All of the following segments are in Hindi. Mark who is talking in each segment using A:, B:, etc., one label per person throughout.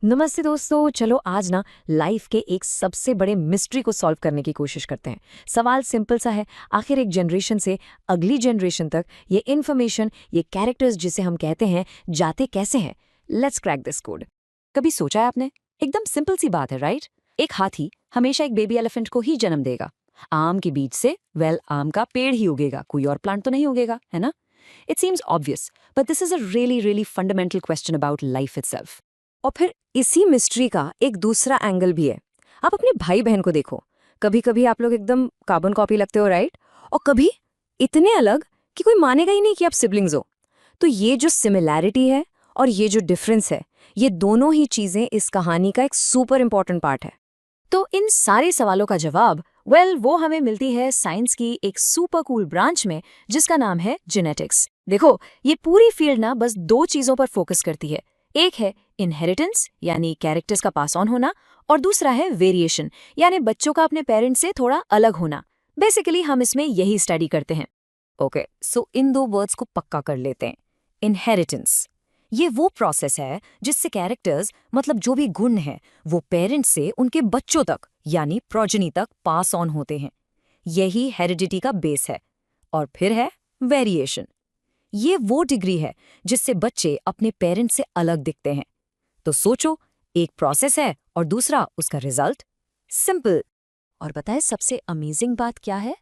A: नमस्ते दोस्तों। चलो आज ना लाइफ के एक सबसे बड़े मिस्ट्री को सॉल्व करने की कोशिश करते हैं। सवाल सिंपल सा है, आखिर एक जनरेशन से अगली जनरेशन तक ये इन्फॉर्मेशन, ये कैरेक्टर्स जिसे हम कहते हैं, जाते कैसे हैं। Let's crack this code. कभी सोचा है आपने? एकदम सिंपल सी बात है, राइट? एक हाथी हमेशा एक बेबी एलिफेंट को ही जन्म देगा। आम के बीज से आम का पेड़ ही उगेगा, कोई और प्लांट तो नहीं उगेगा, है ना? It seems obvious, but this is a really really fundamental question about life itself. और फिर इसी मिस्ट्री का एक दूसरा एंगल भी है। आप अपने भाई बहन को देखो, कभी कभी आप लोग एकदम कार्बन कॉपी लगते हो, राइट? और कभी इतने अलग कि कोई मानेगा ही नहीं कि आप सिबलिंग्स हो। तो ये जो सिमिलैरिटी है और ये जो डिफरेंस है, ये दोनों ही चीजें इस कहानी का एक सुपर इंपॉर्टेंट पार्ट है। तो इन सारे सवालों का जवाब वो हमें मिलती है साइंस की एक सुपर कूल ब्रांच में, जिसका नाम है जेनेटिक्स। देखो, ये पूरी फील्ड ना बस दो चीजों पर फोकस करती है। एक है इनहेरिटेंस यानी कैरेक्टर्स का पास ऑन होना, और दूसरा है वेरिएशन यानी बच्चों का अपने पेरेंट्स से थोड़ा अलग होना। बेसिकली हम इसमें यही स्टडी करते हैं। ओके, सो इन दो वर्ड्स को पक्का कर लेते हैं। इनहेरिटेंस, ये वो प्रोसेस है जिससे कैरेक्टर्स मतलब जो भी गुण हैं वो पेरेंट्स से उनके बच्चों तक यानी प्रोजेनी तक पास ऑन होते हैं। यही हेरिडिटी का बेस है। और फिर है वेरिएशन, ये वो डिग्री है जिससे बच्चे अपने पेरेंट्स से अलग दिखते हैं। तो सोचो, एक प्रोसेस है और दूसरा उसका रिजल्ट। सिंपल। और बताए सबसे अमेजिंग बात क्या है?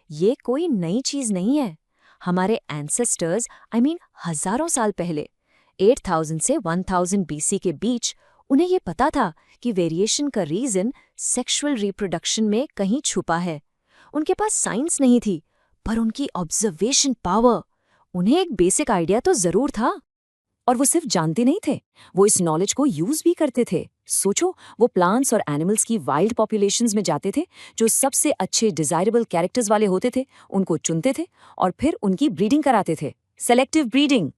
A: ये कोई नई चीज नहीं है। हमारे एंसेस्टर्स हजारों साल पहले 8000 से 1000 बीसी के बीच उन्हें ये पता था कि वेरिएशन का रीजन सेक्सुअल रिप्रोडक्शन में कहीं छुपा है। उनके पास साइंस नहीं थी, पर उनकी ऑब्जर्वेशन पावर, उन्हें एक बेसिक आइडिया तो जरूर था। और वो सिर्फ जानते नहीं थे, वो इस नॉलेज को यूज भी करते थे। सोचो, वो प्लांट्स और एनिमल्स की वाइल्ड पॉपुलेशंस में जाते थे, जो सबसे अच्छे डिजायरेबल कैरेक्टर्स वाले होते थे, उनको चुनते थे और फिर उनकी ब्रीडिंग कराते थे। Selective breeding.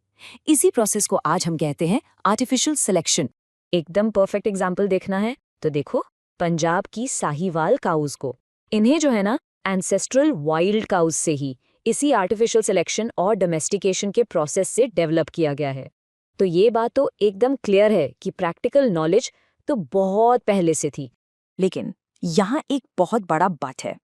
A: इसी प्रोसेस को आज हम कहते हैं आर्टिफिशियल सिलेक्शन। एकदम परफेक्ट एग्जाम्पल देखना है तो देखो, पंजाब की साहीवाल काउज को, इन्हें जो है ना एंसेस्ट्रल वाइल्ड काउज से ही इसी आर्टिफिशियल सिलेक्शन और डोमेस्टिकेशन के प्रोसेस से डेवलप किया गया है। तो ये बात तो एकदम क्लियर है कि प्रैक्टिकल नॉलेज तो बहुत पहले से थी।
B: लेकिन यहाँ एक बहुत बड़ा बट है।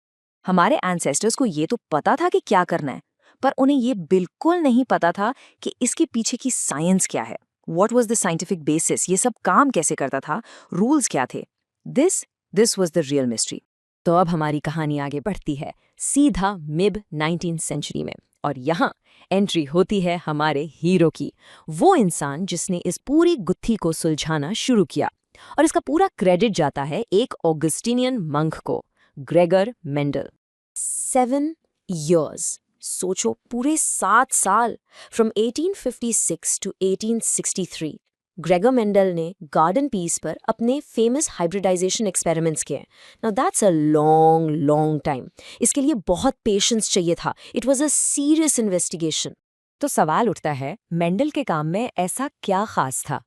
B: हमारे एंसेस्टर्स को ये तो पता था कि क्या करना है, पर उन्हें ये बिल्कुल नहीं पता था कि इसके पीछे की साइंस क्या है। What was the scientific basis, ये सब काम कैसे करता था, रूल्स क्या थे। This was the real mystery.
A: तो अब हमारी कहानी आगे बढ़ती है सीधा मिड 19th सेंचुरी में, और यहाँ एंट्री होती है हमारे हीरो की। वो इंसान जिसने इस पूरी गुत्थी को सुलझाना शुरू किया, और इसका पूरा क्रेडिट जाता है एक ऑगस्टिनियन मंक को, ग्रेगर मेंडल। 7 years, सोचो, पूरे 7 साल, फ्रॉम 1856 टू 1863 ग्रेगर मेंडल ने गार्डन पीस पर अपने फेमस हाइब्रिडाइजेशन एक्सपेरिमेंट्स किए। Now that's a long long time. इसके लिए बहुत पेशेंस चाहिए था। It was a serious investigation. तो सवाल उठता है, मेंडल के काम में ऐसा क्या खास था?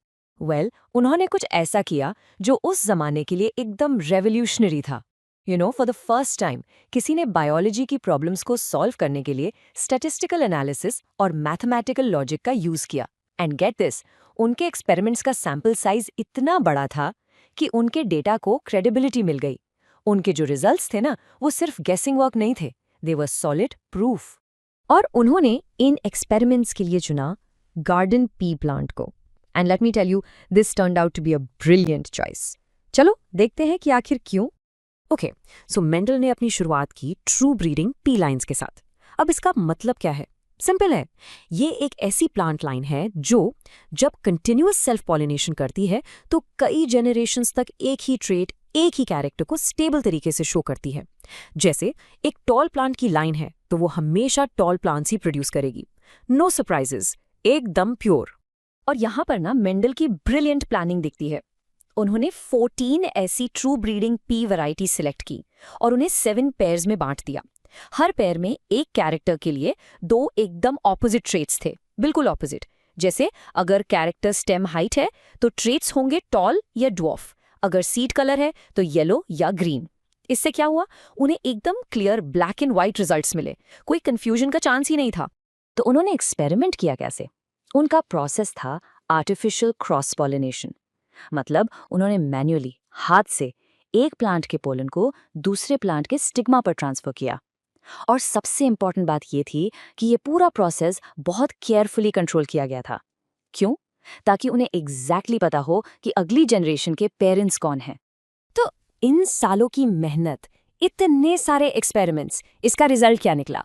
A: उन्होंने कुछ ऐसा किया जो उस जमाने के लिए एकदम रेवोल्यूशनरी था। फॉर द फर्स्ट टाइम किसी ने बायोलॉजी की प्रॉब्लम्स को सॉल्व करने के लिए स्टैटिस्टिकल एनालिसिस और मैथमेटिकल लॉजिक का यूज किया। एंड गेट दिस, उनके एक्सपेरिमेंट्स का सैंपल साइज इतना बड़ा था कि उनके डेटा को क्रेडिबिलिटी मिल गई। उनके जो रिजल्ट्स थे ना, वो सिर्फ गेसिंग वर्क नहीं थे, दे वर सॉलिड प्रूफ। और उन्होंने इन एक्सपेरिमेंट्स के लिए चुना गार्डन पी प्लांट को। And let me tell you, this turned out to be a brilliant choice. चलो देखते हैं कि आखिर क्यों। ओके, सो मेंडल ने अपनी शुरुआत की ट्रू ब्रीडिंग पी लाइन्स के साथ। अब इसका मतलब क्या है? सिंपल है, ये एक ऐसी प्लांट लाइन है जो जब कंटिन्यूअस सेल्फ पॉलिनेशन करती है तो कई जेनरेशंस तक एक ही ट्रेट, एक ही कैरेक्टर को स्टेबल तरीके से शो करती है। जैसे एक टॉल प्लांट की लाइन है तो वो हमेशा टॉल प्लांट्स ही प्रोड्यूस करेगी। नो सरप्राइजेस, एकदम प्योर। और यहाँ पर ना मेंडल की ब्रिलियंट प्लानिंग दिखती है। उन्होंने 14 ऐसी true breeding P variety select की और उन्हें 7 पेयर्स में बांट दिया। हर पेयर में एक कैरेक्टर के लिए 2 एकदम ऑपोजिट ट्रेट्स थे, बिल्कुल ऑपोजिट। जैसे अगर कैरेक्टर स्टेम हाइट है तो ट्रेट्स होंगे टॉल या ड्वार्फ, अगर सीड कलर है तो येलो या ग्रीन। इससे क्या हुआ? उन्हें एकदम clear black and white results मिले, कोई कंफ्यूजन का चांस ही नहीं था। तो उन्होंने एक्सपेरिमेंट किया कैसे? उनका प्रोसेस था आर्टिफिशियल क्रॉस पॉलिनेशन।
B: मतलब उन्होंने मैन्युअली हाथ से एक प्लांट के पोलन को दूसरे प्लांट के स्टिग्मा पर ट्रांसफर किया। और सबसे इंपॉर्टेंट बात ये थी कि ये पूरा प्रोसेस बहुत केयरफुली कंट्रोल किया गया था। क्यों? ताकि उन्हें एग्जैक्टली पता हो कि अगली जनरेशन के पेरेंट्स कौन हैं।
A: तो इन सालों की मेहनत, इतने सारे एक्सपेरिमेंट्स, इसका रिजल्ट क्या निकला?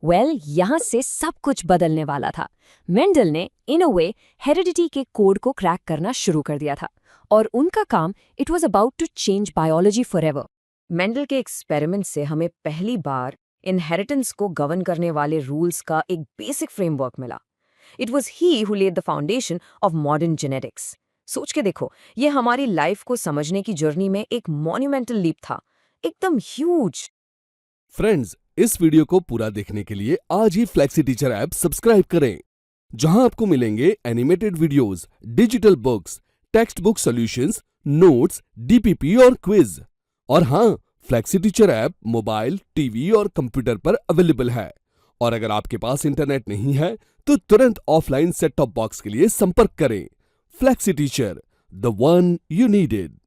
A: यहाँ से सब कुछ बदलने वाला था। मेंडल ने इन अ वे हेरिडिटी के कोड को क्रैक करना शुरू कर दिया था और उनका काम it was about to change biology forever. Mendel के एक्सपेरिमेंट से हमें पहली बार इनहेरिटेंस को गवर्न करने वाले रूल्स का एक बेसिक फ्रेमवर्क मिला। It was he who laid the foundation of modern genetics. सोच के देखो, ये हमारी लाइफ को समझने की जर्नी में एक मॉन्यूमेंटल लीप था, एकदम ह्यूज।
C: फ्रेंड्स, इस वीडियो को पूरा देखने के लिए आज ही फ्लेक्सी टीचर ऐप सब्सक्राइब करें, जहां आपको मिलेंगे animated videos, digital books, text book solutions, notes, DPP और क्विज। और हाँ, flexi teacher app mobile, TV और कंप्यूटर पर अवेलेबल है। और अगर आपके पास इंटरनेट नहीं है तो तुरंत ऑफलाइन सेट टॉप बॉक्स के लिए संपर्क करें। Flexi teacher, the one you needed.